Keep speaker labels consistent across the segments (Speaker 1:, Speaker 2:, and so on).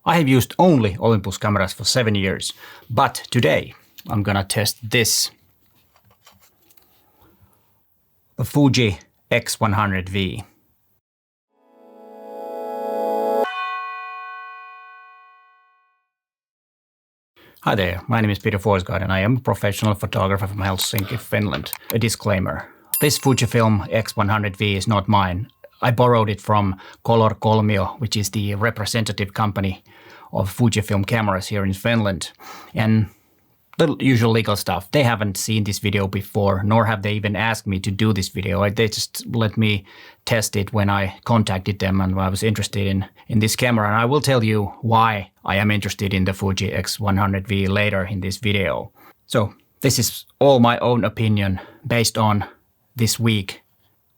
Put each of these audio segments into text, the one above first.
Speaker 1: I have used only Olympus cameras for 7 years, but today I'm gonna test this. The Fuji X100V. Hi there, my name is Peter Forsgard and I am a professional photographer from Helsinki, Finland. A disclaimer, this Fujifilm X100V is not mine. I borrowed it from Color Kolmio, which is the representative company of Fujifilm cameras here in Finland. And the usual legal stuff. They haven't seen this video before, nor have they even asked me to do this video. They just let me test it when I contacted them and I was interested in this camera. And I will tell you why I am interested in the Fuji X100V later in this video. So this is all my own opinion based on this week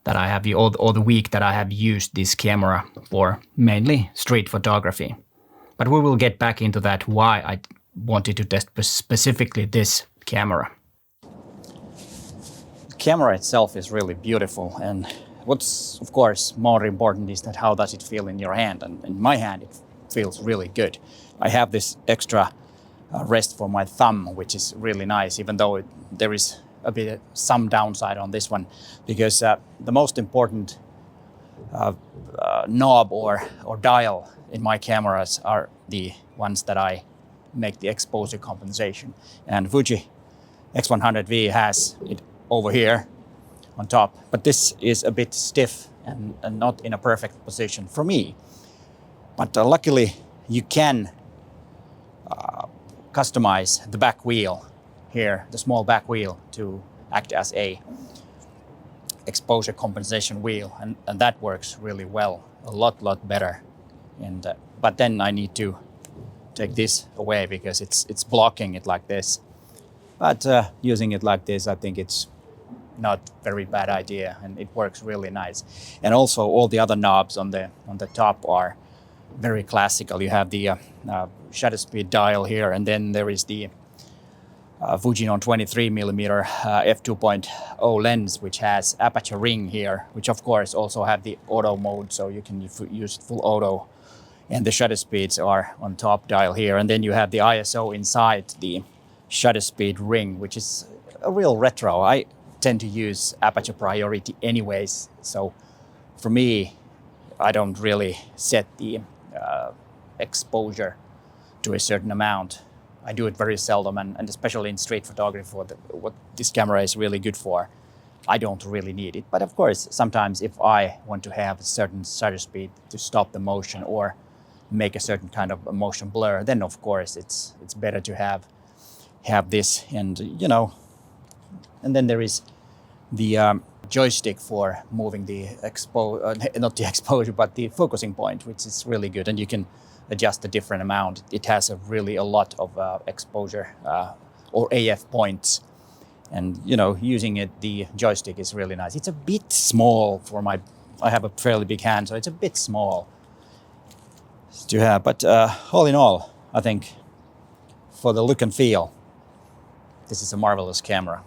Speaker 1: that I have, or the week that I have used this camera for mainly street photography. But we will get back into that, why I wanted to test specifically this camera. The camera itself is really beautiful, and what's of course more important is that how does it feel in your hand, and in my hand it feels really good. I have this extra rest for my thumb, which is really nice, even though there is a bit some downside on this one, because the most important knob or dial in my cameras are the ones that I make the exposure compensation. And Fuji X100V has it over here on top, but this is a bit stiff and not in a perfect position for me. But luckily you can customize the back wheel here, the small back wheel, to act as a exposure compensation wheel, and that works really well, a lot better. And but then I need to take this away because it's blocking it like this. But using it like this, I think it's not very bad idea, and it works really nice. And also all the other knobs on the top are very classical. You have the shutter speed dial here, and then there is the Fujinon 23mm f2.0 lens, which has aperture ring here, which of course also have the auto mode, so you can use full auto. And the shutter speeds are on top dial here. And then you have the ISO inside the shutter speed ring, which is a real retro. I tend to use aperture priority anyways. So for me, I don't really set the exposure to a certain amount. I do it very seldom, and especially in street photography, what this camera is really good for, I don't really need it. But of course, sometimes if I want to have a certain shutter speed to stop the motion or make a certain kind of motion blur, then of course it's better to have this. And you know, and then there is the joystick for moving the not the exposure, but the focusing point, which is really good, and you can adjust a different amount. It has a lot of exposure or AF points, and you know, using it, the joystick is really nice. It's a bit small for I have a fairly big hand, so it's a bit small to have, but all in all, I think for the look and feel, this is a marvelous camera.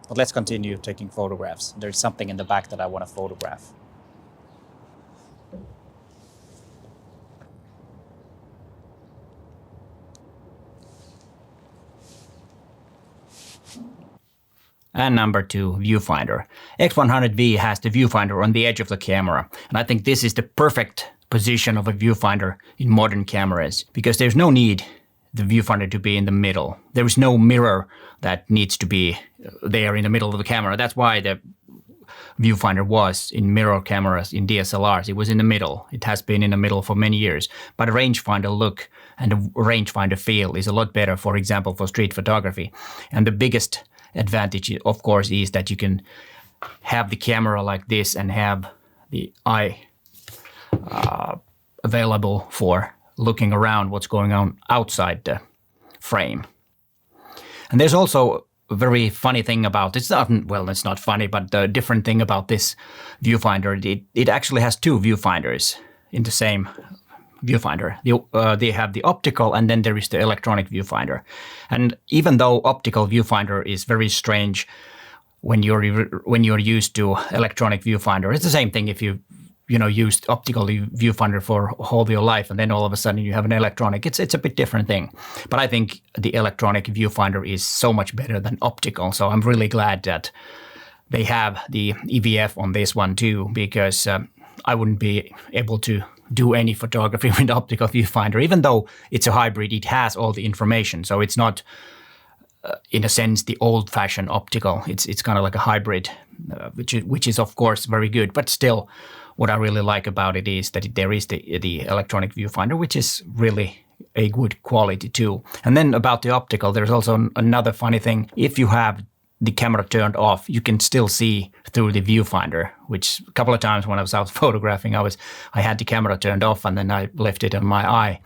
Speaker 1: But let's continue taking photographs. There's something in the back that I want to photograph. And number 2, viewfinder. X100V has the viewfinder on the edge of the camera, and I think this is the perfect position of a viewfinder in modern cameras, because there's no need the viewfinder to be in the middle. There is no mirror that needs to be there in the middle of the camera. That's why the viewfinder was in mirror cameras, in DSLRs. It was in the middle. It has been in the middle for many years. But a rangefinder look and a rangefinder feel is a lot better, for example, for street photography. And the biggest advantage, of course, is that you can have the camera like this and have the eye available for looking around what's going on outside the frame. And there's also a very funny thing about it's not funny, but the different thing about this viewfinder, it actually has 2 viewfinders in the same viewfinder. They have the optical, and then there is the electronic viewfinder. And even though optical viewfinder is very strange when you're used to electronic viewfinder, it's the same thing if you used optical viewfinder for whole of your life, and then all of a sudden you have an electronic. It's a bit different thing. But I think the electronic viewfinder is so much better than optical. So I'm really glad that they have the EVF on this one too, because I wouldn't be able to do any photography with optical viewfinder. Even though it's a hybrid, it has all the information. So it's not, in a sense, the old-fashioned optical. It's kind of like a hybrid, which is of course very good. But still, what I really like about it is that there is the electronic viewfinder, which is really a good quality too. And then about the optical, there's also another funny thing. If you have the camera turned off, you can still see through the viewfinder, which a couple of times when I was out photographing, I had the camera turned off and then I left it on my eye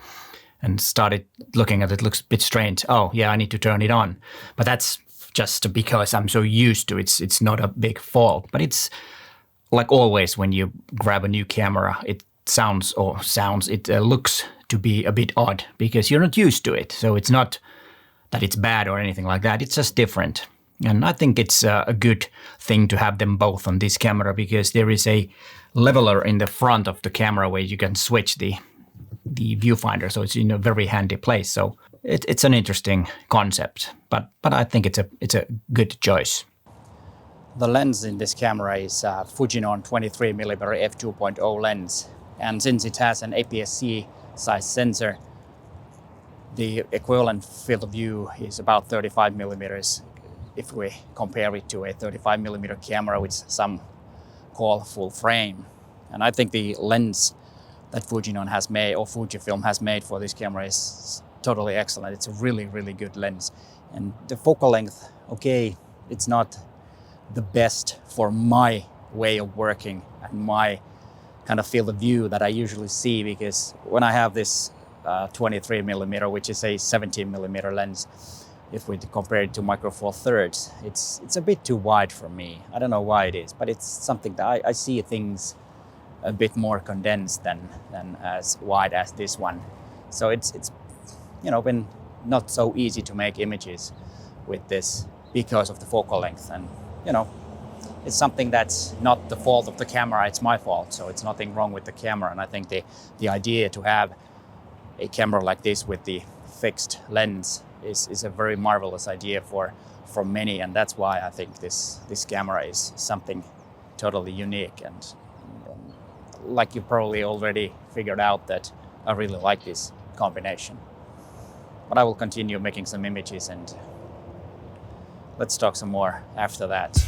Speaker 1: and started looking at it. Looks a bit strange. Oh yeah, I need to turn it on. But that's just because I'm so used to it. It's not a big fault. But it's like always when you grab a new camera, it looks to be a bit odd because you're not used to it. So it's not that it's bad or anything like that. It's just different. And I think it's a good thing to have them both on this camera because there is a leveler in the front of the camera where you can switch the viewfinder. So it's in a very handy place. So it's an interesting concept, but I think it's a good choice. The lens in this camera is a Fujinon 23mm f2.0 lens. And since it has an APS-C size sensor, the equivalent field of view is about 35mm if we compare it to a 35mm camera, which some call full frame. And I think the lens that Fujinon has made, or Fujifilm has made for this camera is totally excellent. It's a really, really good lens. And the focal length, okay, it's not the best for my way of working and my kind of field of view that I usually see, because when I have this 23mm, which is a 17mm lens, if we compare it to Micro Four Thirds, it's a bit too wide for me. I don't know why it is, but it's something that I see things a bit more condensed than as wide as this one. So it's been not so easy to make images with this because of the focal length. And it's something that's not the fault of the camera, it's my fault. So it's nothing wrong with the camera. And I think the idea to have a camera like this with the fixed lens is a very marvelous idea for many, and that's why I think this camera is something totally unique. And like you probably already figured out, that I really like this combination. But I will continue making some images and let's talk some more after that.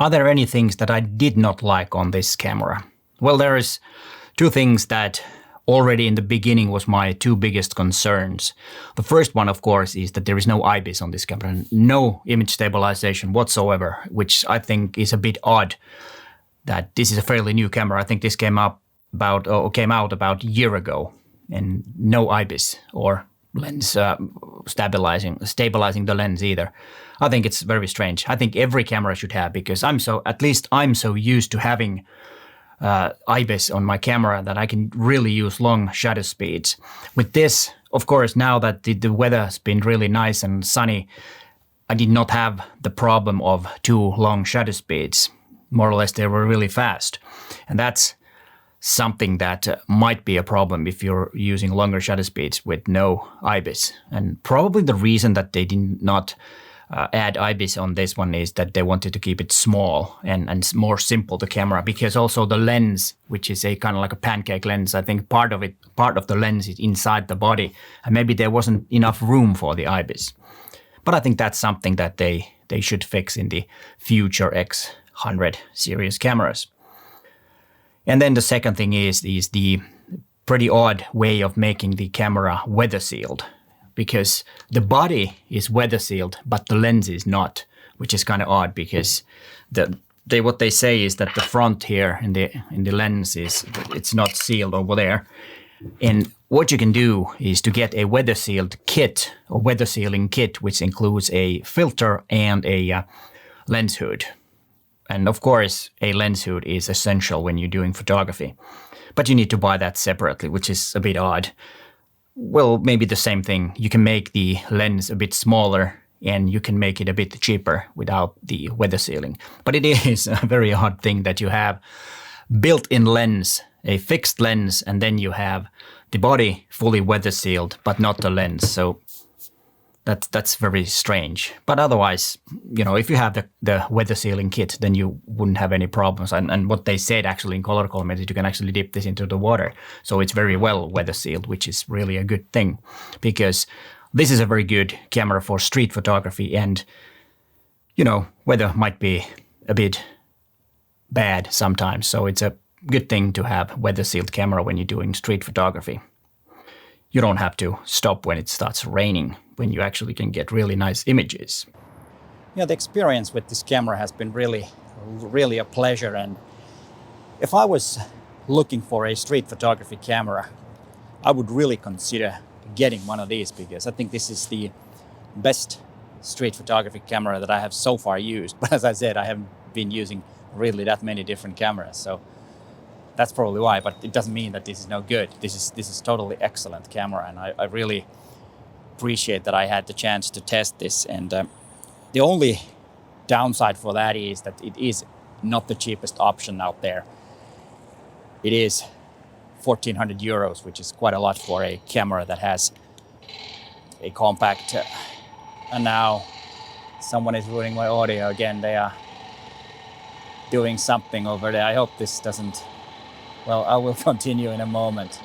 Speaker 1: Are there any things that I did not like on this camera? Well, there is two things that already in the beginning was my two biggest concerns. The first one, of course, is that there is no IBIS on this camera, no image stabilization whatsoever, which I think is a bit odd that this is a fairly new camera. I think this came out about a year ago, and no IBIS or lens stabilizing the lens either. I think it's very strange. I think every camera should have, because I'm so used to having IBIS on my camera that I can really use long shutter speeds. With this, of course, now that the weather has been really nice and sunny, I did not have the problem of too long shutter speeds. More or less, they were really fast. And that's something that might be a problem if you're using longer shutter speeds with no IBIS. And probably the reason that they did not add IBIS on this one is that they wanted to keep it small and more simple, the camera, because also the lens, which is a kind of like a pancake lens, I think part of the lens is inside the body, and maybe there wasn't enough room for the IBIS. But I think that's something that they should fix in the future X100 series cameras. And then the second thing is the pretty odd way of making the camera weather sealed, because the body is weather sealed, but the lens is not, which is kind of odd because the what they say is that the front here in the lens it's not sealed over there. And what you can do is to get a weather sealed kit or weather sealing kit, which includes a filter and a lens hood. And of course, a lens hood is essential when you're doing photography, but you need to buy that separately, which is a bit odd. Well, maybe the same thing. You can make the lens a bit smaller and you can make it a bit cheaper without the weather sealing. But it is a very odd thing that you have built-in lens, a fixed lens, and then you have the body fully weather sealed, but not the lens. So that's very strange. But otherwise, you know, if you have the weather sealing kit, then you wouldn't have any problems. And what they said actually in color collimate is you can actually dip this into the water. So it's very well weather sealed, which is really a good thing, because this is a very good camera for street photography. And, you know, weather might be a bit bad sometimes. So it's a good thing to have weather sealed camera when you're doing street photography. You don't have to stop when it starts raining, when you actually can get really nice images. Yeah, the experience with this camera has been really a pleasure. And if I was looking for a street photography camera, I would really consider getting one of these, because I think this is the best street photography camera that I have so far used. But as I said, I haven't been using really that many different cameras, so that's probably why. But it doesn't mean that this is no good. This is totally excellent camera, and I really appreciate that I had the chance to test this. And the only downside for that is that it is not the cheapest option out there. It is 1,400 euros, which is quite a lot for a camera that has a compact. And now someone is ruining my audio again. They are doing something over there. I hope this doesn't... Well, I will continue in a moment.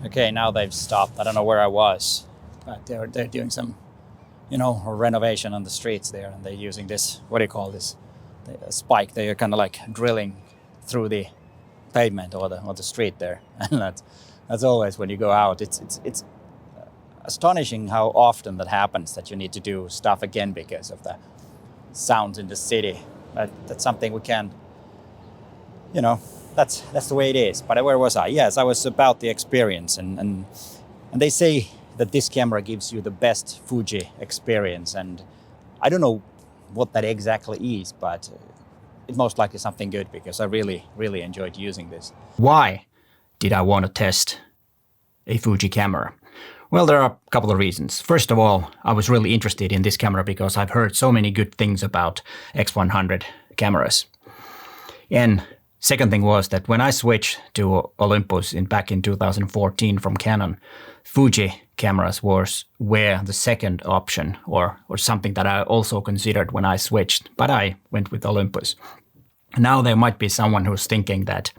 Speaker 1: Okay, now they've stopped. I don't know where I was, but they're doing some, you know, renovation on the streets there, and they're using this, what do you call this, the spike. They are kind of like drilling through the pavement or the street there. And that's always when you go out. It's astonishing how often that happens, that you need to do stuff again because of the sounds in the city. That's something we can, you know, that's the way it is. But where was I? Yes, I was about the experience, and they say that this camera gives you the best Fuji experience, and I don't know what that exactly is, but it's most likely something good, because I really enjoyed using this. Why did I want to test a Fuji camera? Well, there are a couple of reasons. First of all, I was really interested in this camera because I've heard so many good things about X100 cameras. And second thing was that when I switched to Olympus back in 2014 from Canon, Fuji cameras were the second option, or something that I also considered when I switched, but I went with Olympus. Now there might be someone who's thinking that,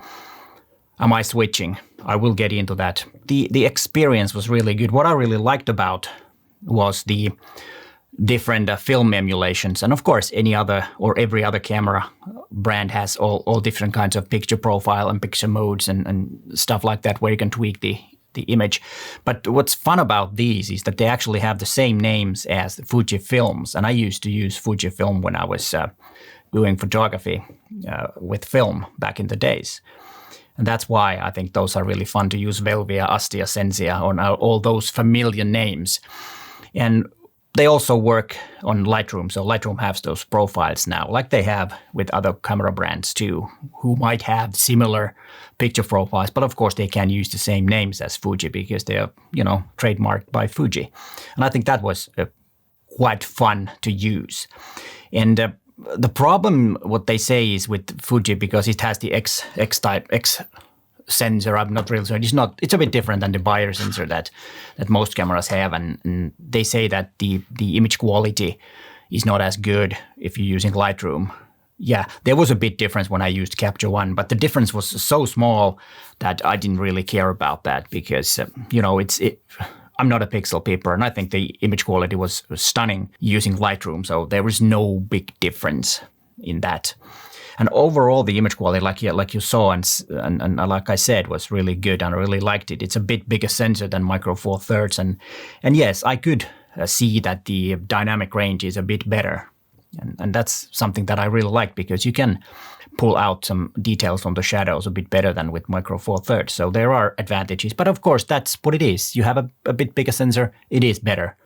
Speaker 1: am I switching? I will get into that. The experience was really good. What I really liked about was the different film emulations. And of course, every other camera brand has all different kinds of picture profile and picture modes and stuff like that, where you can tweak the image. But what's fun about these is that they actually have the same names as the Fujifilms. And I used to use Fujifilm when I was doing photography with film back in the days. And that's why I think those are really fun to use. Velvia, Astia, Sensia, or all those familiar names. And they also work on Lightroom. So Lightroom has those profiles now, like they have with other camera brands too, who might have similar picture profiles. But of course, they can use the same names as Fuji because they are, you know, trademarked by Fuji. And I think that was quite fun to use. And the problem, what they say is with Fuji, because it has the X sensor, I'm not really sure. It's a bit different than the Bayer sensor that most cameras have, and they say that the image quality is not as good if you're using Lightroom. Yeah, there was a bit difference when I used Capture One, but the difference was so small that I didn't really care about that because you know, I'm not a pixel peeper, and I think the image quality was stunning using Lightroom, so there was no big difference in that. And overall, the image quality, like you saw and like I said, was really good, and I really liked it. It's a bit bigger sensor than Micro Four Thirds, and yes, I could see that the dynamic range is a bit better
Speaker 2: And that's something that I really like, because you can pull out some details from the shadows a bit better than with Micro Four Thirds. So there are advantages, but of course that's what it is. You have a bit bigger sensor, it is better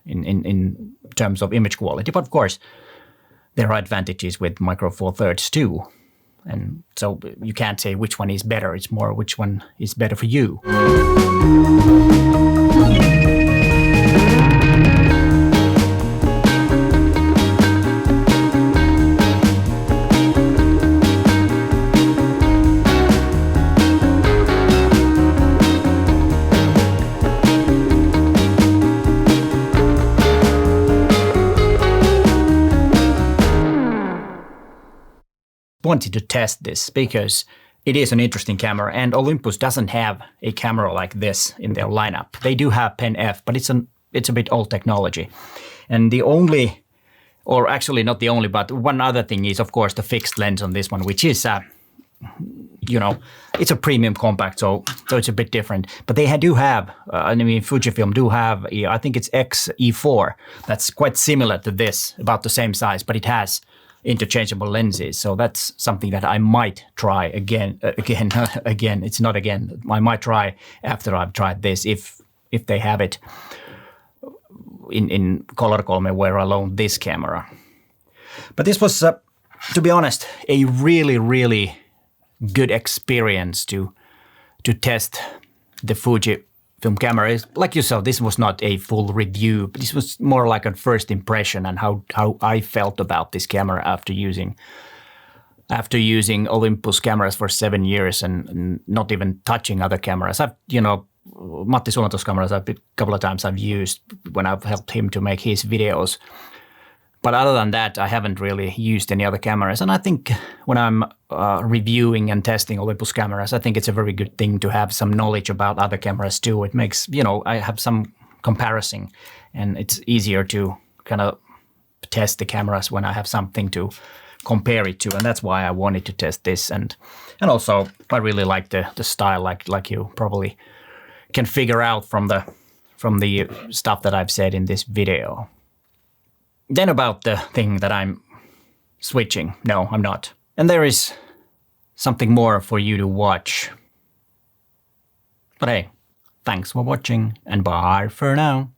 Speaker 2: in terms of image quality. But of course, there are advantages with Micro Four Thirds too. And so you can't say which one is better. It's more which one is better for you. Wanted to test this because it is an interesting camera, and Olympus doesn't have a camera like this in their lineup. They do have Pen F, but it's a bit old technology. And the only, or actually not the only, but one other thing is of course the fixed lens on this one, which is it's a premium compact, so it's a bit different. But they do have, Fujifilm do have, I think it's X-E4, that's quite similar to this, about the same size, but it has interchangeable lenses. So that's something that I might try again. It's not again. I might try after I've tried this, if they have it in color column where I loaned this camera. But this was, to be honest, a really, really good experience to test the Fujifilm camera. Like you saw, this was not a full review, but this was more like a first impression and how I felt about this camera after using Olympus cameras for 7 years and not even touching other cameras. Matti Sulanto's cameras a couple of times I've used when I've helped him to make his videos. But other than that, I haven't really used any other cameras. And I think when I'm reviewing and testing Olympus cameras, I think it's a very good thing to have some knowledge about other cameras too. It makes, I have some comparison, and it's easier to kind of test the cameras when I have something to compare it to. And that's why I wanted to test this. And also, I really like the style, like you probably can figure out from the stuff that I've said in this video. Then about the thing that I'm switching. No, I'm not. And there is something more for you to watch. But hey, thanks for watching, and bye for now.